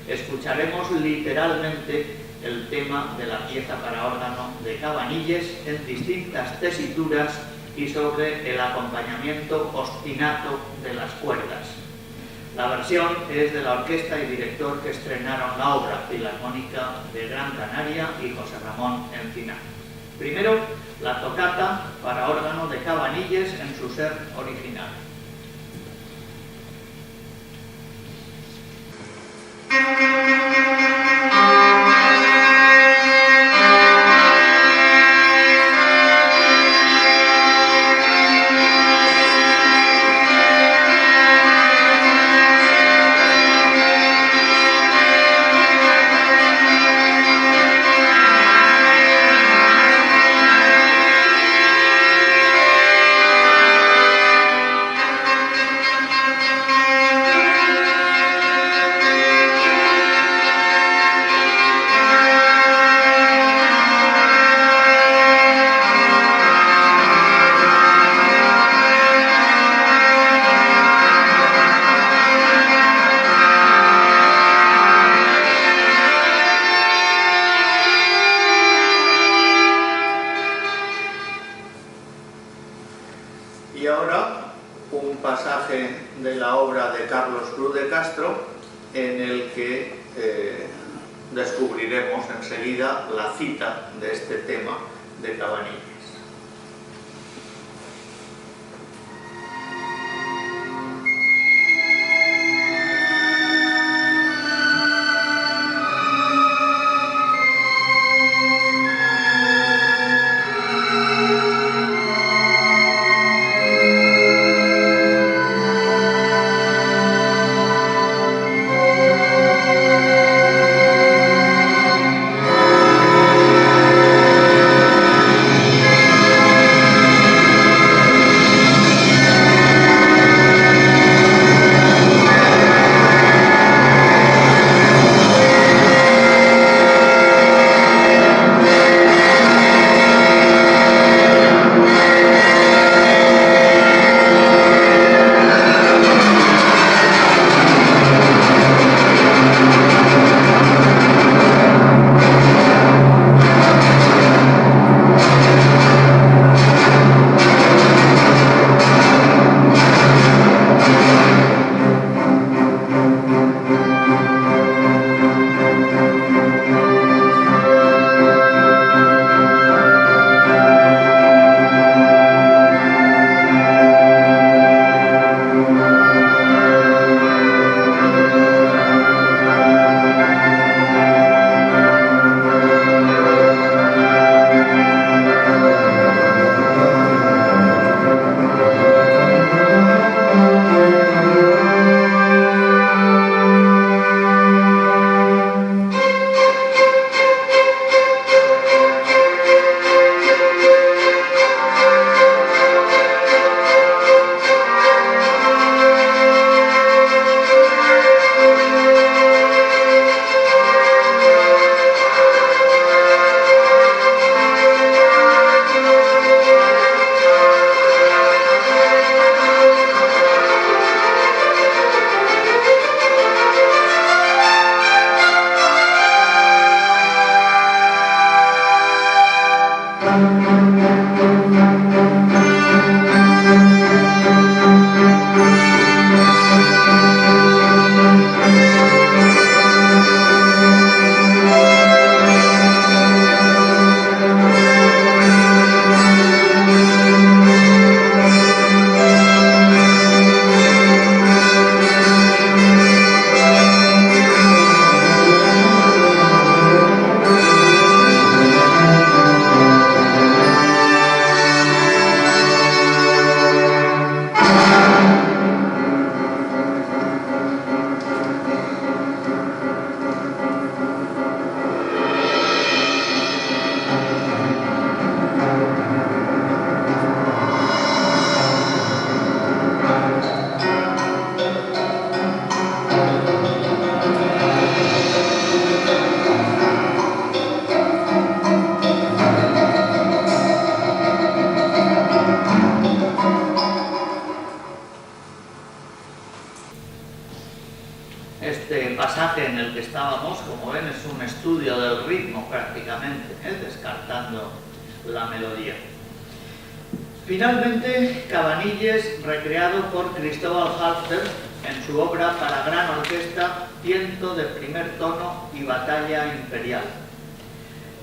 escucharemos literalmente el tema de la pieza para órgano de Cabanilles en distintas tesituras y sobre el acompañamiento ostinato de las cuerdas. La versión es de la orquesta y director que estrenaron la obra, Filarmónica de Gran Canaria y José Ramón Encinar. Primero, la tocata para órgano de Cabanilles en su ser original. ahora un pasaje de la obra de Carlos Cruz de Castro en el que descubriremos enseguida la cita de este tema de Cabanilles. Este pasaje en el que estábamos, como ven, es un estudio del ritmo prácticamente, descartando la melodía. Finalmente, Cabanilles, recreado por Cristóbal Halffter en su obra para gran orquesta, Tiento de primer tono y Batalla imperial.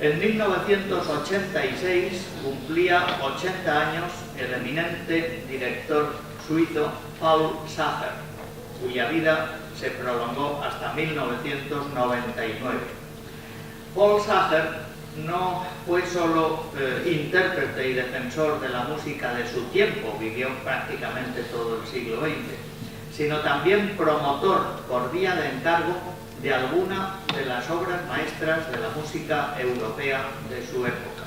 En 1986 cumplía 80 años el eminente director suizo Paul Sacher, cuya vida se prolongó hasta 1999. Paul Sacher no fue solo intérprete y defensor de la música de su tiempo, vivió prácticamente todo el siglo XX, sino también promotor por vía de encargo de alguna de las obras maestras de la música europea de su época.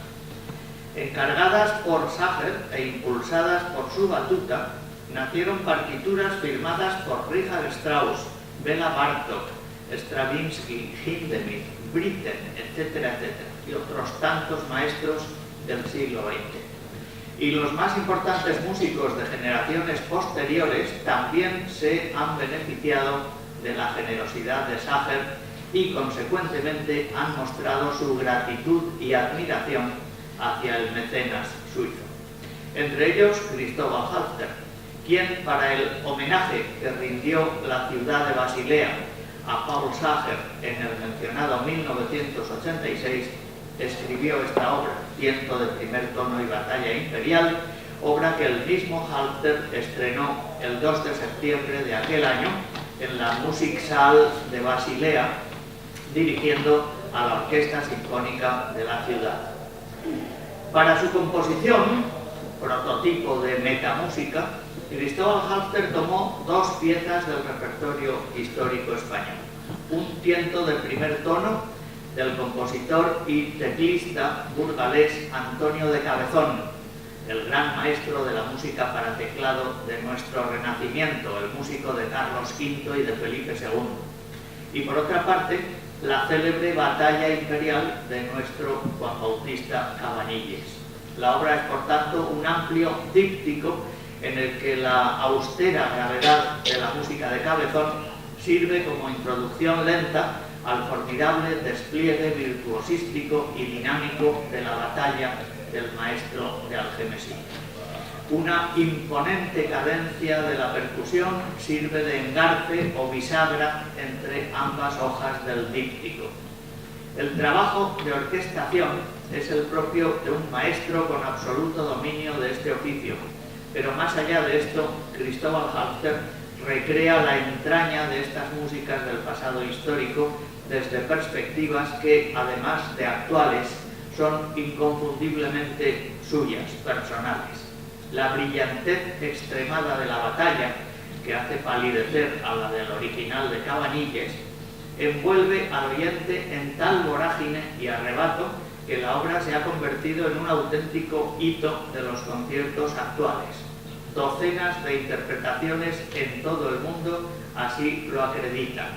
Encargadas por Sacher e impulsadas por su batuta, nacieron partituras firmadas por Richard Strauss, Bela Bartók, Stravinsky, Hindemith, Britten, etcétera, etcétera, y otros tantos maestros del siglo XX. Y los más importantes músicos de generaciones posteriores también se han beneficiado de la generosidad de Sacher y, consecuentemente, han mostrado su gratitud y admiración hacia el mecenas suizo. entre ellos Cristóbal Halffter, quien, para el homenaje que rindió la ciudad de Basilea a Paul Sager en el mencionado 1986, escribió esta obra, Tiento de primer tono y batalla imperial, obra que el mismo Halffter estrenó el 2 de septiembre de aquel año en la Musiksaal de Basilea, dirigiendo a la Orquesta Sinfónica de la ciudad. Para su composición, prototipo de metamúsica, Cristóbal Halffter tomó dos piezas del repertorio histórico español. Un tiento de primer tono del compositor y teclista burgalés Antonio de Cabezón, el gran maestro de la música para teclado de nuestro Renacimiento, el músico de Carlos V y de Felipe II. Y por otra parte, la célebre Batalla Imperial de nuestro Juan Bautista Cabanilles. La obra es, por tanto, un amplio díptico en el que la austera gravedad de la música de Cabezón sirve como introducción lenta al formidable despliegue virtuosístico y dinámico de la batalla del maestro de Algemesí. Una imponente cadencia de la percusión sirve de engarce o bisagra entre ambas hojas del díptico. El trabajo de orquestación es el propio de un maestro con absoluto dominio de este oficio, pero más allá de esto, Cristóbal Halffter recrea la entraña de estas músicas del pasado histórico desde perspectivas que, además de actuales, son inconfundiblemente suyas, personales. La brillantez extremada de la batalla, que hace palidecer a la del original de Cabanilles, envuelve al oyente en tal vorágine y arrebato que la obra se ha convertido en un auténtico hito de los conciertos actuales. Docenas de interpretaciones en todo el mundo así lo acreditan.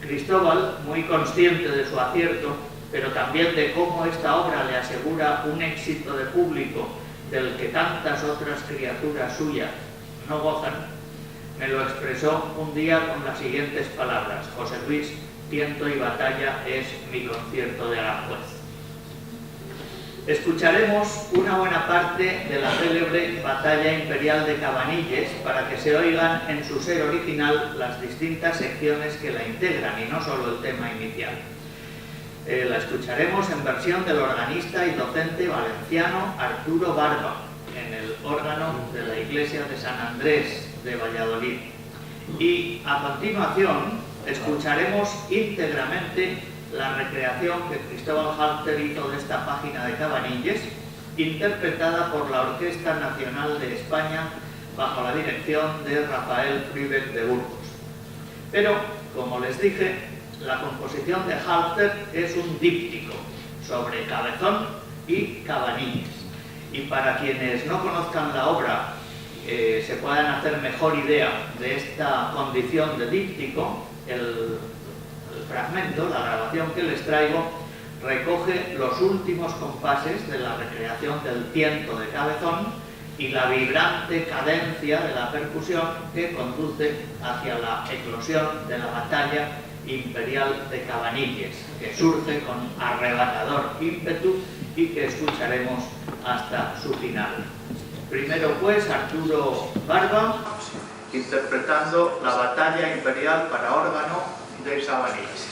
Cristóbal, muy consciente de su acierto, pero también de cómo esta obra le asegura un éxito de público del que tantas otras criaturas suyas no gozan, me lo expresó un día con las siguientes palabras: José Luis, Tiento y Batalla es mi concierto de Aranjuez. Escucharemos una buena parte de la célebre Batalla Imperial de Cabanilles para que se oigan en su ser original las distintas secciones que la integran y no solo el tema inicial. La escucharemos en versión del organista y docente valenciano Arturo Barba, en el órgano de la Iglesia de San Andrés de Valladolid. Y a continuación escucharemos íntegramente la recreación que Cristóbal Halffter hizo de esta página de Cabanilles, interpretada por la Orquesta Nacional de España bajo la dirección de Rafael Frübeck de Burgos. Pero, como les dije, la composición de Halffter es un díptico sobre Cabezón y Cabanilles. Y para quienes no conozcan la obra, se puedan hacer mejor idea de esta condición de díptico, el fragmento, la grabación que les traigo, recoge los últimos compases de la recreación del tiento de Cabezón y la vibrante cadencia de la percusión que conduce hacia la eclosión de la batalla imperial de Cabanilles, que surge con arrebatador ímpetu y que escucharemos hasta su final. Primero, pues, Arturo Barba, interpretando la batalla imperial para órgano de Cabanilles.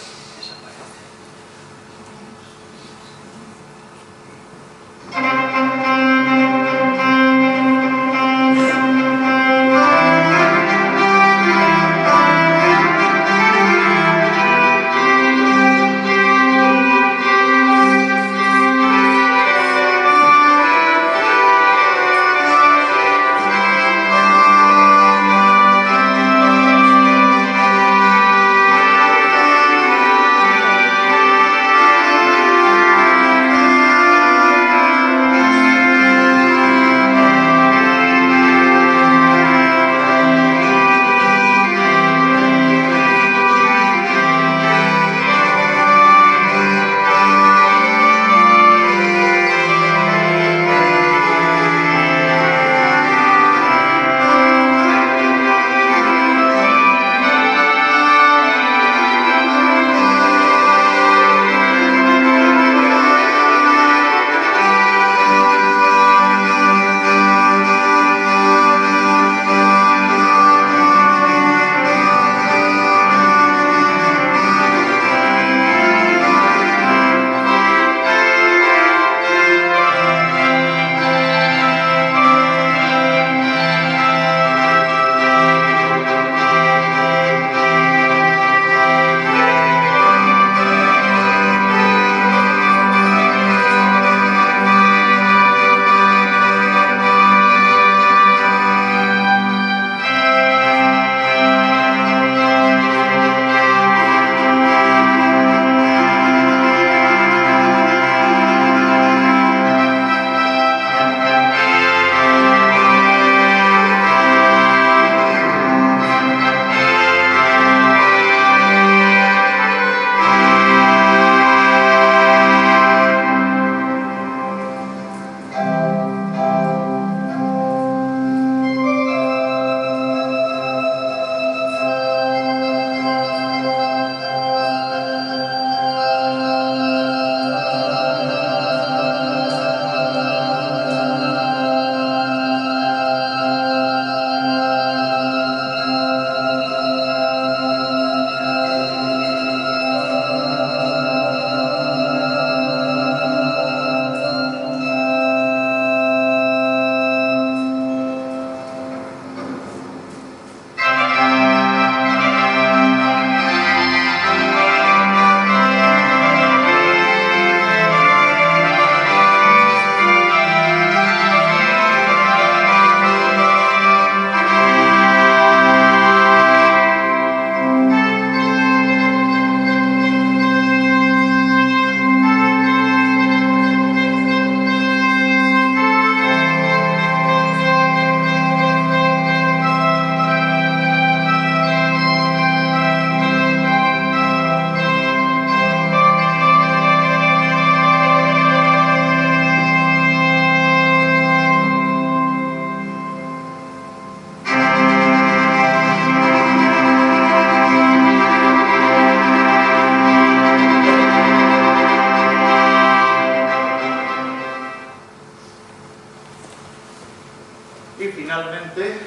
Y finalmente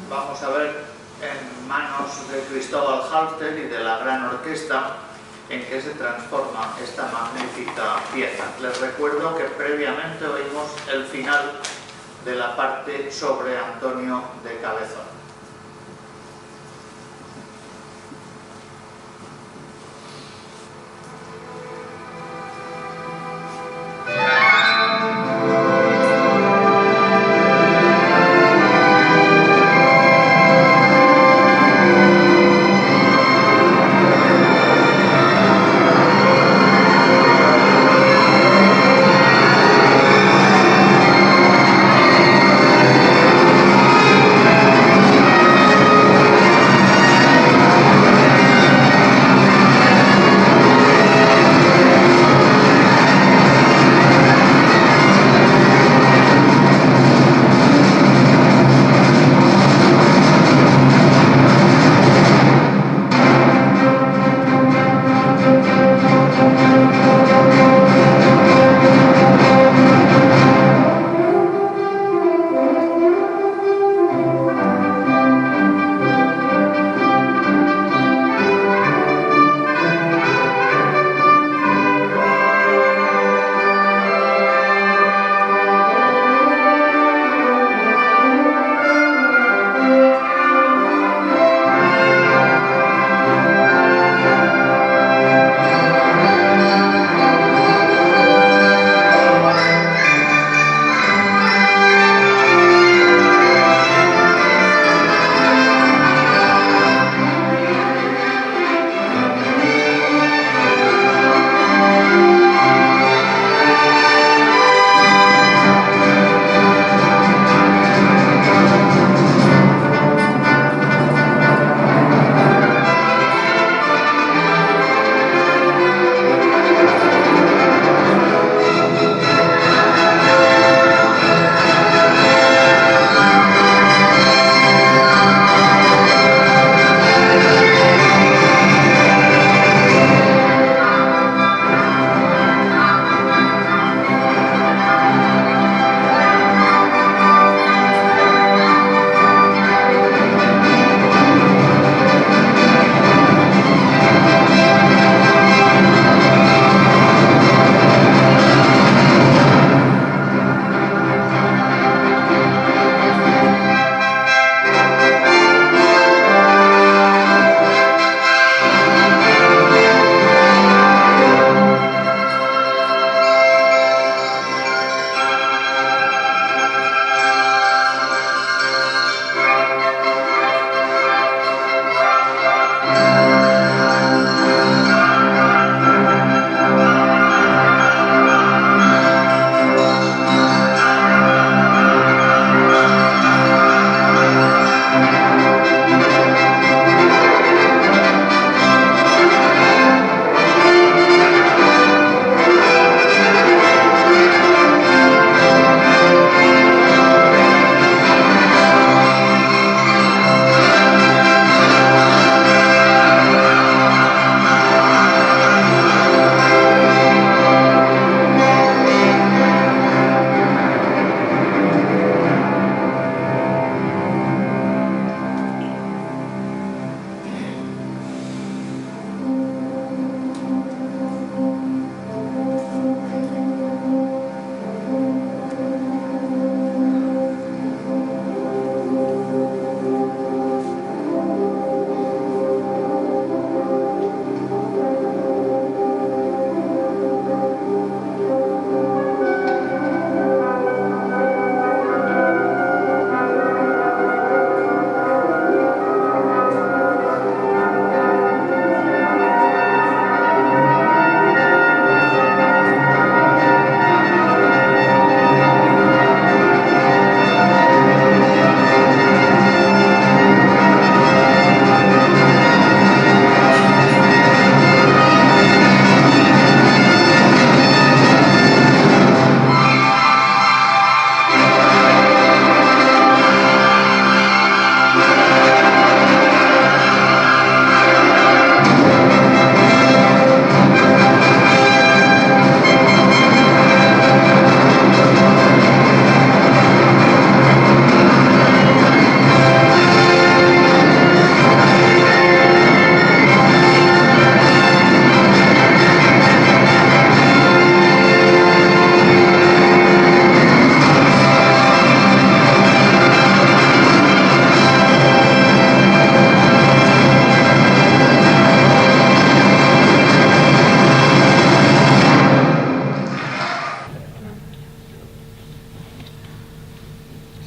vamos a ver en manos de Cristóbal Halfter y de la gran orquesta en qué se transforma esta magnífica pieza. Les recuerdo que previamente oímos el final de la parte sobre Antonio de Cabezón.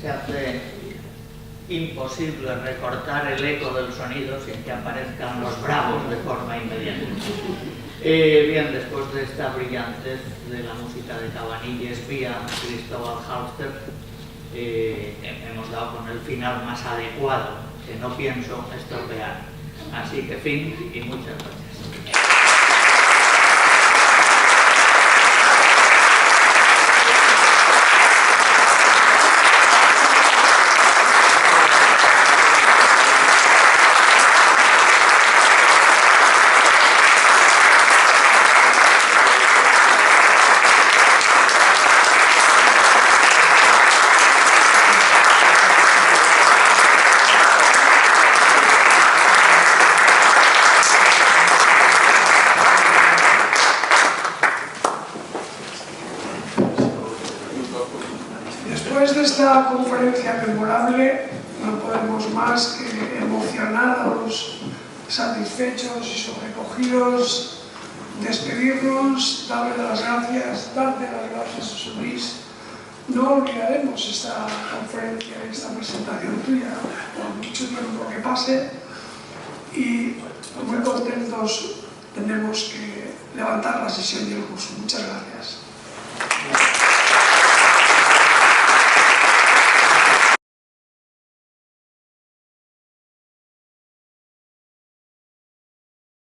se hace imposible recortar el eco del sonido sin que aparezcan los bravos de forma inmediata. Bien, después de esta brillantez de la música de Cabanilles vía Cristóbal Halffter, hemos dado con el final más adecuado, que no pienso estropear. Así que fin y muchas gracias. Después de esta conferencia memorable, no podemos más que emocionados, satisfechos y sobrecogidos, despedirnos, darte las gracias a José Luis. No olvidaremos esta conferencia, esta presentación tuya, por mucho tiempo que pase, y muy contentos tenemos que levantar la sesión y el curso. Muchas gracias.